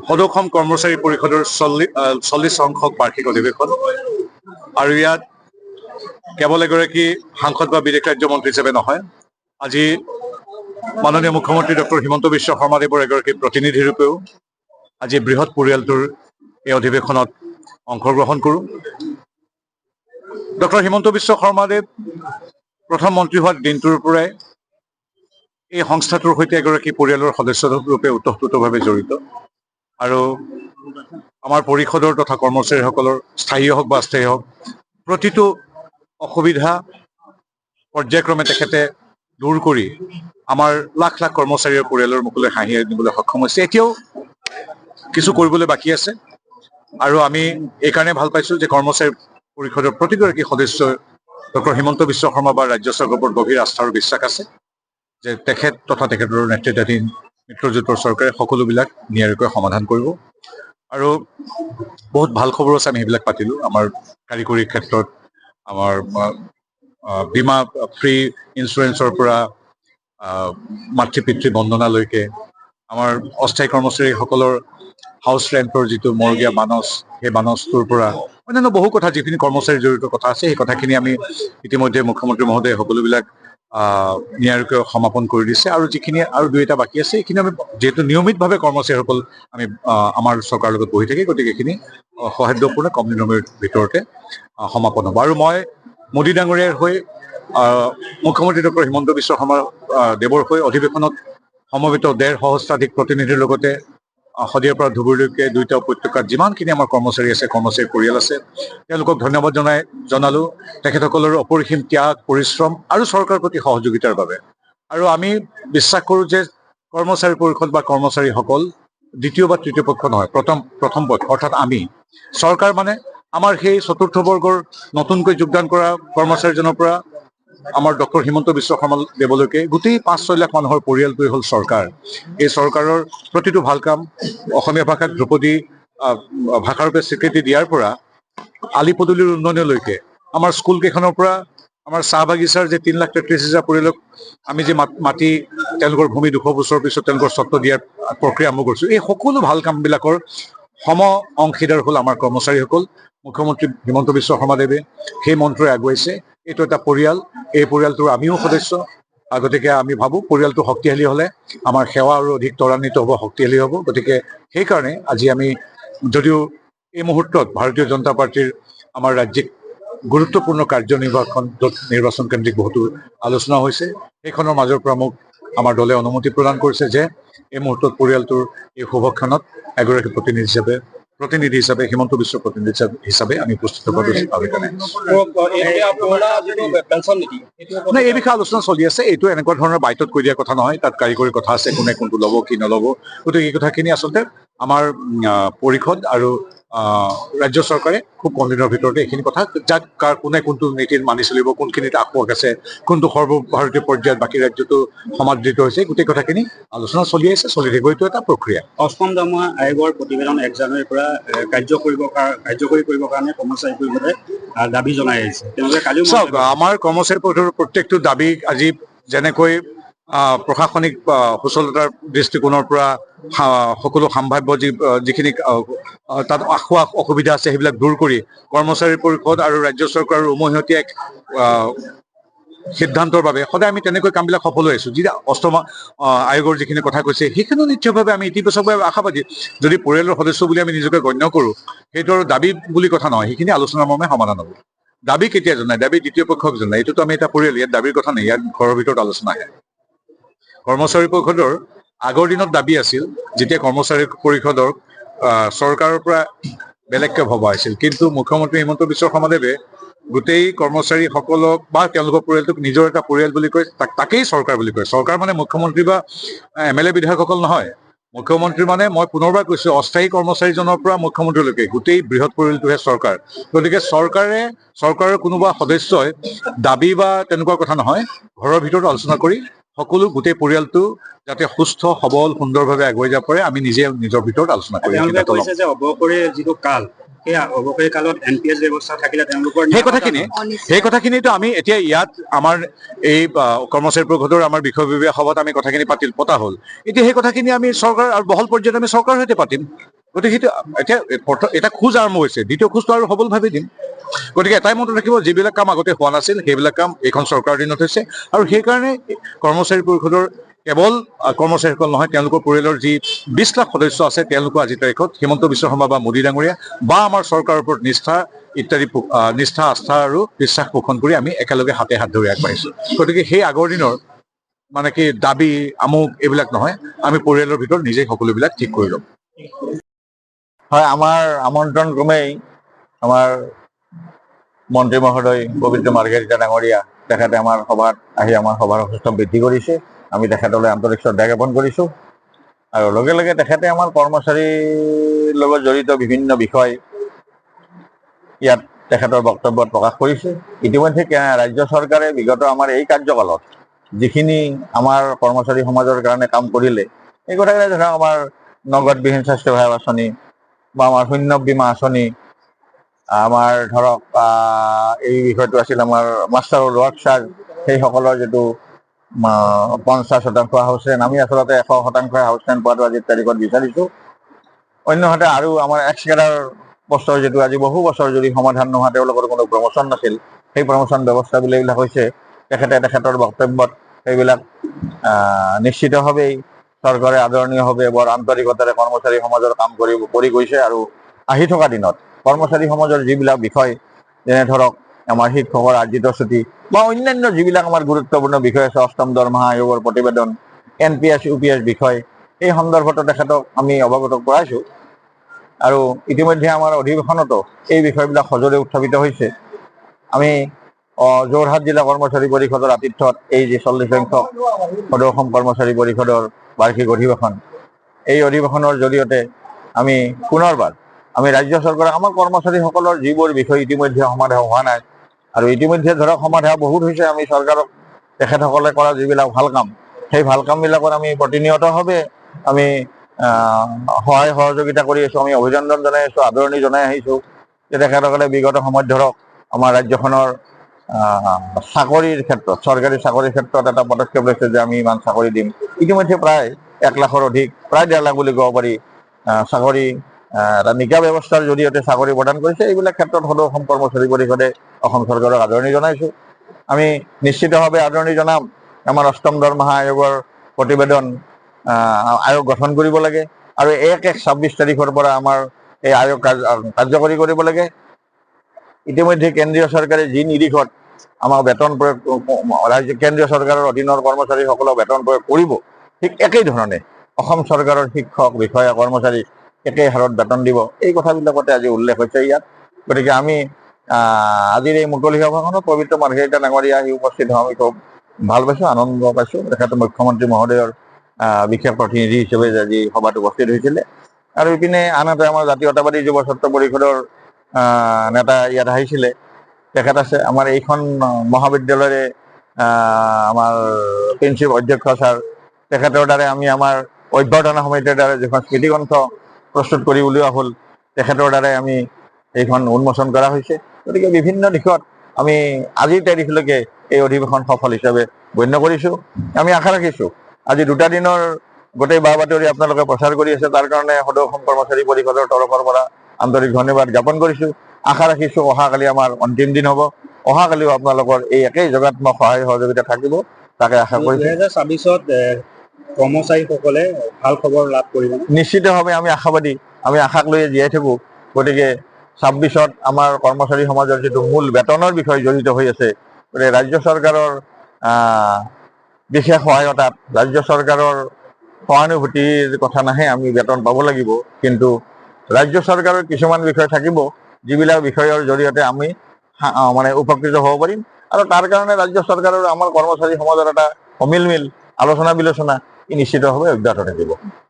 সদৌ কৰ্মচাৰী পৰিষদৰ 40 সংখ্যক বাৰ্ষিক অধিৱেশন আৰু ইয়াত কেৱল এগৰাকী সাংসদ বা বিদেশ ৰাজ্য মন্ত্ৰী হিচাপে নহয়, আজি মাননীয় মুখ্যমন্ত্ৰী ডক্টৰ হিমন্ত বিশ্ব শৰ্মাদেৱৰ এগৰাকী প্ৰতিনিধি ৰূপেও আজি বৃহৎ পৰিয়ালটোৰ এই অধিৱেশনত অংশগ্ৰহণ কৰোঁ। ডক্টৰ হিমন্ত বিশ্ব শৰ্মাদেৱ প্ৰথম মন্ত্ৰী হোৱাৰ দিনটোৰ পৰাই এই সংস্থাটোৰ সৈতে এগৰাকী পৰিয়ালৰ সদস্য ৰূপে ওতঃপ্ৰোতভাৱে জড়িত আৰু আমাৰ পৰিষদৰ তথা কৰ্মচাৰীসকলৰ স্থায়ী হওক বা অস্থায়ী হওক প্ৰতিটো অসুবিধা পৰ্যায়ক্ৰমে তেখেতে দূৰ কৰি আমাৰ লাখ লাখ কৰ্মচাৰীৰ পৰিয়ালৰ মুখলৈ হাঁহি আনিবলৈ সক্ষম হৈছে। এতিয়াও কিছু কৰিবলৈ বাকী আছে আৰু আমি এইকাৰণে ভাল পাইছোঁ যে কৰ্মচাৰী পৰিষদৰ প্ৰতিগৰাকী সদস্যই ডক্টৰ হিমন্ত বিশ্ব শৰ্মা বা ৰাজ্য চৰকাৰৰ ওপৰত গভীৰ আস্থা আৰু বিশ্বাস আছে যে তেখেত তথা তেখেতৰ নেতৃত্বাধীন মিত্ৰজোঁটৰ চৰকাৰে সকলোবিলাক নিয়াৰিকৈ সমাধান কৰিব। আৰু বহুত ভাল খবৰ আছে, আমি সেইবিলাক পাতিলোঁ। আমাৰ কাৰিকৰী ক্ষেত্ৰত আমাৰ বীমা ফ্ৰী ইঞ্চুৰেঞ্চৰ পৰা মাতৃ পিতৃ বন্দনালৈকে আমাৰ অস্থায়ী কৰ্মচাৰীসকলৰ হাউচ ৰেণ্টৰ যিটো মৰগীয়া বানচ, সেই বানচটোৰ পৰা অন্যান্য বহু কথা যিখিনি কৰ্মচাৰী জড়িত কথা আছে সেই কথাখিনি আমি ইতিমধ্যে মুখ্যমন্ত্ৰী মহোদয়ে সকলোবিলাক নিয়াৰিকৈ সমাপন কৰি দিছে আৰু যিখিনি আৰু দুই এটা বাকী আছে সেইখিনি আমি যিহেতু নিয়মিতভাৱে কৰ্মচাৰীসকল আমি আমাৰ চৰকাৰৰ লগত বহি থাকি গতিকে এইখিনি সৌহাৰ্দ্যপূৰ্ণ কম দিনৰ ভিতৰতে সমাপন হ'ব। আৰু মই মোদী ডাঙৰীয়াৰ হৈ মুখ্যমন্ত্ৰী ডক্টৰ হিমন্ত বিশ্ব শৰ্মা দেৱৰ হৈ অধিৱেশনত সমবেত 1.5 সহস্ৰাধিক প্ৰতিনিধিৰ লগতে শদিয়াৰ পৰা ধুবুৰীলৈকে দুয়োটা উপত্যকাত যিমানখিনি আমাৰ কৰ্মচাৰী আছে, কৰ্মচাৰী পৰিয়াল আছে, তেওঁলোকক ধন্যবাদ জনালোঁ তেখেতসকলৰ অপৰিসীম ত্যাগ, পৰিশ্ৰম আৰু চৰকাৰৰ প্ৰতি সহযোগিতাৰ বাবে। আৰু আমি বিশ্বাস কৰোঁ যে কৰ্মচাৰী পৰিষদ বা কৰ্মচাৰীসকল দ্বিতীয় বা তৃতীয় পক্ষ নহয়, প্ৰথম পক্ষ, অৰ্থাৎ আমি। চৰকাৰ মানে আমাৰ সেই চতুৰ্থ বৰ্গৰ নতুনকৈ যোগদান কৰা কৰ্মচাৰীজনৰ পৰা আমাৰ ডক্টৰ হিমন্ত বিশ্ব শৰ্মা দেৱলৈকে গোটেই 5-6 লাখ মানুহৰ পৰিয়ালটোৱে হ'ল চৰকাৰ। এই চৰকাৰৰ প্ৰতিটো ভাল কাম অসমীয়া ভাষাক ধ্ৰুপদী ভাষাৰূপে স্বীকৃতি দিয়াৰ পৰা আলি পদূলিৰ উন্নয়নলৈকে আমাৰ স্কুল কেইখনৰ পৰা আমাৰ চাহ বাগিচাৰ যে 3,33,000 পৰিয়ালক আমি যে মাটি তেওঁলোকৰ ভূমি 200 বছৰৰ পিছত তেওঁলোকৰ স্বত্ব দিয়াৰ প্ৰক্ৰিয়া আৰম্ভ কৰিছোঁ, এই সকলো ভাল কামবিলাকৰ সম অংশীদাৰ হ'ল আমাৰ কৰ্মচাৰীসকল। মুখ্যমন্ত্ৰী হিমন্ত বিশ্ব শৰ্মাদেৱে সেই মন্ত্ৰই আগুৱাইছে। এইটো এটা পৰিয়াল, এই পৰিয়ালটোৰ আমিও সদস্য, গতিকে আমি ভাবোঁ পৰিয়ালটো শক্তিশালী হ'লে আমাৰ সেৱা আৰু অধিক ত্বৰান্বিত হ'ব, শক্তিশালী হ'ব। গতিকে সেইকাৰণে আজি আমি যদিও এই মুহূৰ্তত ভাৰতীয় জনতা পাৰ্টীৰ আমাৰ ৰাজ্যিক গুৰুত্বপূৰ্ণ নিৰ্বাচন কেন্দ্ৰিক বহুতো আলোচনা হৈছে, সেইখনৰ মাজৰ পৰা মোক আমাৰ দলে অনুমতি প্ৰদান কৰিছে যে এই মুহূৰ্তত পৰিয়ালটোৰ এই শুভক্ষণত এগৰাকী প্ৰতিনিধি হিচাপে হিমন্ত বিশ্ব প্ৰতিনিধি হিচাপে আমি উপস্থিত হ'ব এই বিষয়ে আলোচনা চলি আছে। এইটো এনেকুৱা ধৰণৰ বাইটত কৈ দিয়া কথা নহয়, তাত কাৰিকৰী কথা আছে, কোনে কোনটো ল'ব কি নল'ব। গতিকে এই কথাখিনি আচলতে আমাৰ পৰিষদ আৰু ৰাজ্য চৰকাৰে খুব কম দিনৰ ভিতৰতে এইখিনি কথা যাক কোনে কোনটো নীতিত মানি চলিব, কোনখিনিত আসুৱাহ আছে, কোনটো সৰ্বভাৰতীয় পৰ্যায়ত বাকী ৰাজ্যতো সমাদৃত হৈছে, গোটেই কথাখিনি আলোচনা চলি আছে, চলি থাকিব। এইটো এটা প্ৰক্ৰিয়া। 8ম দৰমহা আয়োগৰ প্ৰতিবেদন 1 জানুৱাৰীৰ পৰা কাৰ্যকৰী কৰিবৰ কাৰণে কৰ্মচাৰী পৰিষদে দাবী জনাই আহিছে। চাওক, আমাৰ কৰ্মচাৰী পৰিষদৰ প্ৰত্যেকটো দাবী আজি যেনেকৈ প্ৰশাসনিক সুচলতাৰ দৃষ্টিকোণৰ পৰা সকলো সম্ভাৱ্য যিখিনি তাত আসুৱাহ অসুবিধা আছে সেইবিলাক দূৰ কৰি কৰ্মচাৰী পৰিষদ আৰু ৰাজ্য চৰকাৰৰ উমৈহতীয়া এক সিদ্ধান্তৰ বাবে সদায় আমি তেনেকৈ কামবিলাক সফল হৈ আছোঁ। যি 8ম আয়োগৰ যিখিনি কথা কৈছে সেইখিনিও নিশ্চয়ভাৱে আমি ইতিবাচকভাৱে আশাবাদী। যদি পৰিয়ালৰ সদস্য বুলি আমি নিজকে গণ্য কৰোঁ, সেইটো আৰু দাবী বুলি কথা নহয়, সেইখিনি আলোচনাৰ মৰ্মে সমাধান হ'ব। দাবী কেতিয়া জনায়? দাবী দ্বিতীয় পক্ষক জনায়। এইটোতো আমি এটা পৰিয়াল, ইয়াত দাবীৰ কথা নাই, ইয়াত ঘৰৰ ভিতৰত আলোচনা আহে। কৰ্মচাৰী পৰিষদৰ আগৰ দিনত দাবী আছিল যেতিয়া কৰ্মচাৰী পৰিষদৰ চৰকাৰৰ পৰা বেলেগকৈ ভবা হৈছিল, কিন্তু মুখ্যমন্ত্ৰী হিমন্ত বিশ্ব শৰ্মাদেৱে গোটেই কৰ্মচাৰীসকলক বা তেওঁলোকৰ পৰিয়ালটোক নিজৰ এটা পৰিয়াল বুলি কয়, তাকেই চৰকাৰ বুলি কয়। চৰকাৰ মানে মুখ্যমন্ত্ৰী বা MLA বিধায়কসকল নহয়। মুখ্যমন্ত্ৰী মানে, মই পুনৰবাৰ কৈছোঁ, অস্থায়ী কৰ্মচাৰীজনৰ পৰা মুখ্যমন্ত্ৰীলৈকে গোটেই বৃহৎ পৰিয়ালটোহে চৰকাৰ। গতিকে চৰকাৰৰ কোনোবা সদস্যই দাবী বা তেনেকুৱা কথা নহয়, ঘৰৰ ভিতৰত আলোচনা কৰি সকলো গোটেই পৰিয়ালটো যাতে সুস্থ সবল সুন্দৰভাৱে আগুৱাই যাব পাৰে আমি নিজে নিজৰ ভিতৰত আলোচনা কৰিম। অৱসৰীৰ যিটো কাল সেই অৱকাৰী কালত NPS ব্যৱস্থা থাকিলে তেওঁলোকৰ সেই কথাখিনিতো আমি এতিয়া ইয়াত আমাৰ এই কৰ্মচাৰী পৰিষদৰ আমাৰ বিষয় বিভাগীয় সভাত আমি কথাখিনি পতা হ'ল। এতিয়া সেই কথাখিনি আমি চৰকাৰ আৰু বহল পৰ্যায়ত আমি চৰকাৰৰ সৈতে পাতিম। গতিকে সেইটো এতিয়া এটা খোজ আৰম্ভ হৈছে, দ্বিতীয় খোজটো আৰু সবলভাৱে দিম। গতিকে এটাই মনত ৰাখিব, যিবিলাক কাম আগতে হোৱা নাছিল সেইবিলাক কাম এইখন চৰকাৰৰ দিনত হৈছে, আৰু সেইকাৰণে কৰ্মচাৰী পৰিষদৰ কেৱল কৰ্মচাৰীসকল নহয়, তেওঁলোকৰ পৰিয়ালৰ যি 20 লাখ সদস্য আছে, তেওঁলোকো আজিৰ তাৰিখত হিমন্ত বিশ্ব শৰ্মা বা মোদী ডাঙৰীয়া বা আমাৰ চৰকাৰৰ ওপৰত নিষ্ঠা ইত্যাদি নিষ্ঠা, আস্থা আৰু বিশ্বাস পোষণ কৰি আমি একেলগে হাতে হাত ধৰি আগবাঢ়িছো। গতিকে সেই আগৰ দিনৰ মানে কি দাবী আমুক এইবিলাক নহয়, আমি পৰিয়ালৰ ভিতৰত নিজেই সকলোবিলাক ঠিক কৰি ল'ম। হয়, আমাৰ আমন্ত্ৰণ ক্ৰমেই আমাৰ মন্ত্ৰী মহোদয় পবিত্ৰ মাৰ্ঘেৰিটা ডাঙৰীয়া তেখেতে আমাৰ সভাত আহি আমাৰ সভাৰ সুস্থ বৃদ্ধি কৰিছে। আমি তেখেতলৈ আন্তৰিক শ্ৰদ্ধা জ্ঞাপন কৰিছোঁ, আৰু লগে লগে তেখেতে আমাৰ কৰ্মচাৰীৰ লগত জড়িত বিভিন্ন বিষয় ইয়াত তেখেতৰ বক্তব্যত প্ৰকাশ কৰিছে। ইতিমধ্যে ৰাজ্য চৰকাৰে বিগত আমাৰ এই কাৰ্যকালত যিখিনি আমাৰ কৰ্মচাৰী সমাজৰ কাৰণে কাম কৰিলে, এই কথাখিনি ধৰক আমাৰ নগদবিহীন স্বাস্থ্য সেৱা আঁচনি বা আমাৰ শূন্য বীমা আঁচনি, আমাৰ ধৰক এই বিষয়টো আছিল আমাৰ মাষ্টাৰ ৱৰ্ক চাৰ্জ, সেইসকলৰ যিটো 50% হাউচ ৰেণ্ট, আমি আচলতে 100% হাউচ ৰেণ্ট পোৱাটো আজিৰ তাৰিখত বিচাৰিছোঁ। অন্যহাতে আৰু আমাৰ এক্সকেডাৰ পষ্টৰ যিটো আজি বহু বছৰ যদি সমাধান নোহোৱা তেওঁলোকৰ কোনো প্ৰমোচন নাছিল, সেই প্ৰমোচন ব্যৱস্থাবিলাক হৈছে তেখেতৰ বক্তব্যত সেইবিলাক নিশ্চিতভাৱেই চৰকাৰে আদৰণীয়ভাৱে বৰ আন্তৰিকতাৰে কৰ্মচাৰী সমাজৰ কাম কৰি গৈছে। আৰু আহি থকা দিনত কৰ্মচাৰী সমাজৰ যিবিলাক বিষয়, যেনে ধৰক আমাৰ শিক্ষকৰ আৰ্জিত ছুটি বা অন্যান্য যিবিলাক আমাৰ গুৰুত্বপূৰ্ণ বিষয় আছে, অষ্টম দৰমহা আয়োগৰ প্ৰতিবেদন, NPS UPS বিষয়, এই সন্দৰ্ভতো তেখেতক আমি অৱগত কৰাইছোঁ। আৰু ইতিমধ্যে আমাৰ অধিৱেশনতো এই বিষয়বিলাক সজোৰে উত্থাপিত হৈছে। আমি যোৰহাট জিলা কৰ্মচাৰী পৰিষদৰ আতিথ্যত এই যে 40 সংখ্যক সদৌ অসম কৰ্মচাৰী পৰিষদৰ বাৰ্ষিক অধিৱেশন, এই অধিৱেশনৰ জৰিয়তে আমি পুনৰবাৰ আমি ৰাজ্য চৰকাৰক আমাৰ কৰ্মচাৰীসকলৰ যিবোৰ বিষয় ইতিমধ্যে সমাধান হোৱা নাই, আৰু ইতিমধ্যে ধৰক সমাধান বহুত হৈছে, আমি চৰকাৰক তেখেতসকলে কৰা যিবিলাক ভাল কাম, সেই ভাল কামবিলাকৰ আমি প্ৰতিনিয়তভাৱে আমি সহায় সহযোগিতা কৰি আছোঁ, আমি অভিনন্দন জনাই আছোঁ, আদৰণি জনাই আহিছোঁ যে তেখেতসকলে বিগত সময়ত ধৰক আমাৰ ৰাজ্যখনৰ চাকৰিৰ ক্ষেত্ৰত, চৰকাৰী চাকৰিৰ ক্ষেত্ৰত এটা পদক্ষেপ লৈছে যে আমি ইমান চাকৰি দিম। ইতিমধ্যে প্ৰায় 1 লাখৰ অধিক, প্ৰায় 1.5 লাখ বুলি ক'ব পাৰি চাকৰি এটা নিকা ব্যৱস্থাৰ জৰিয়তে চাকৰি প্ৰদান কৰিছে। এইবিলাক ক্ষেত্ৰত সদৌ অসম কৰ্মচাৰী পৰিষদে অসম চৰকাৰক আদৰণি জনাইছোঁ। আমি নিশ্চিতভাৱে আদৰণি জনাম আমাৰ অষ্টম দৰমহা আয়োগৰ প্ৰতিবেদন আয়োগ গঠন কৰিব লাগে, আৰু 1/1/26 তাৰিখৰ পৰা আমাৰ এই আয়োগ কাৰ্যকৰী কৰিব লাগে। ইতিমধ্যে কেন্দ্ৰীয় চৰকাৰে যি নিৰিখত আমাক বেতন প্ৰয়োগ, কেন্দ্ৰীয় চৰকাৰৰ অধীনৰ কৰ্মচাৰীসকলক বেতন প্ৰয়োগ কৰিব, ঠিক একেই ধৰণে অসম চৰকাৰৰ শিক্ষক, বিষয়া, কৰ্মচাৰী একেই হাৰত বেতন দিব, এই কথাবিলাকতে আজি উল্লেখ হৈছে ইয়াত। গতিকে আমি আজিৰ এই মুকলি সভাখনত পবিত্ৰ মাৰ্ঘেৰিটা ডাঙৰীয়া আহি উপস্থিত হোৱা আমি খুব ভাল পাইছোঁ, আনন্দ পাইছোঁ। তেখেতে মুখ্যমন্ত্ৰী মহোদয়ৰ বিশেষ প্ৰতিনিধি হিচাপে আজি সভাত উপস্থিত হৈছিলে। আৰু ইপিনে আনহাতে আমাৰ জাতীয়তাবাদী যুৱ ছাত্ৰ পৰিষদৰ নেতা ইয়াত আহিছিলে, তেখেত আছে। আমাৰ এইখন মহাবিদ্যালয়ৰে আমাৰ প্ৰিন্সিপাল অধ্যক্ষ ছাৰ, তেখেতৰ দ্বাৰা আমি আমাৰ অভ্যৰ্থনা সমিতিৰ দ্বাৰা যিখন স্মৃতিগ্ৰন্থ প্ৰস্তুত কৰি উলিওৱা হ'ল, তেখেতৰ দ্বাৰাই আমি এইখন উন্মোচন কৰা হৈছে। গতিকে বিভিন্ন দিশত আমি আজিৰ তাৰিখলৈকে এই অধিৱেশন সফল হিচাপে গণ্য কৰিছোঁ। আমি আশা ৰাখিছোঁ আজি 2টা দিনৰ গোটেই বা বাতৰি আপোনালোকে প্ৰচাৰ কৰি আছে, তাৰ কাৰণে সদৌ অসম কৰ্মচাৰী পৰিষদৰ তৰফৰ পৰা আন্তৰিক ধন্যবাদ জ্ঞাপন কৰিছোঁ। আশা ৰাখিছোঁ অহাকালি আমাৰ অন্তিম দিন হ'ব, অহাকালিও আপোনালোকৰ এই একেই যোগাত্মক সহায় সহযোগিতা থাকিব, তাকে আশা কৰিছোঁ। 2026ত কৰ্মচাৰীসকলে ভাল খবৰ লাভ কৰিব নিশ্চিতভাৱে আমি আশাবাদী, আমি আশাক লৈয়ে জীয়াই থাকোঁ। গতিকে 26ত আমাৰ কৰ্মচাৰী সমাজৰ যিটো মূল বেতনৰ বিষয় জড়িত হৈ আছে, গতিকে ৰাজ্য চৰকাৰৰ বিশেষ সহায়তাত, ৰাজ্য চৰকাৰৰ সহানুভূতিৰ কথা নাহে, আমি বেতন পাব লাগিব, কিন্তু ৰাজ্য চৰকাৰৰ কিছুমান বিষয় থাকিব যিবিলাক বিষয়ৰ জৰিয়তে আমি মানে উপকৃত হ'ব পাৰিম। আৰু তাৰ কাৰণে ৰাজ্য চৰকাৰৰ আমাৰ কৰ্মচাৰী সমাজৰ এটা অমিল আলোচনা বিলোচনা নিশ্চিতভাৱে অব্যাহত থাকিব।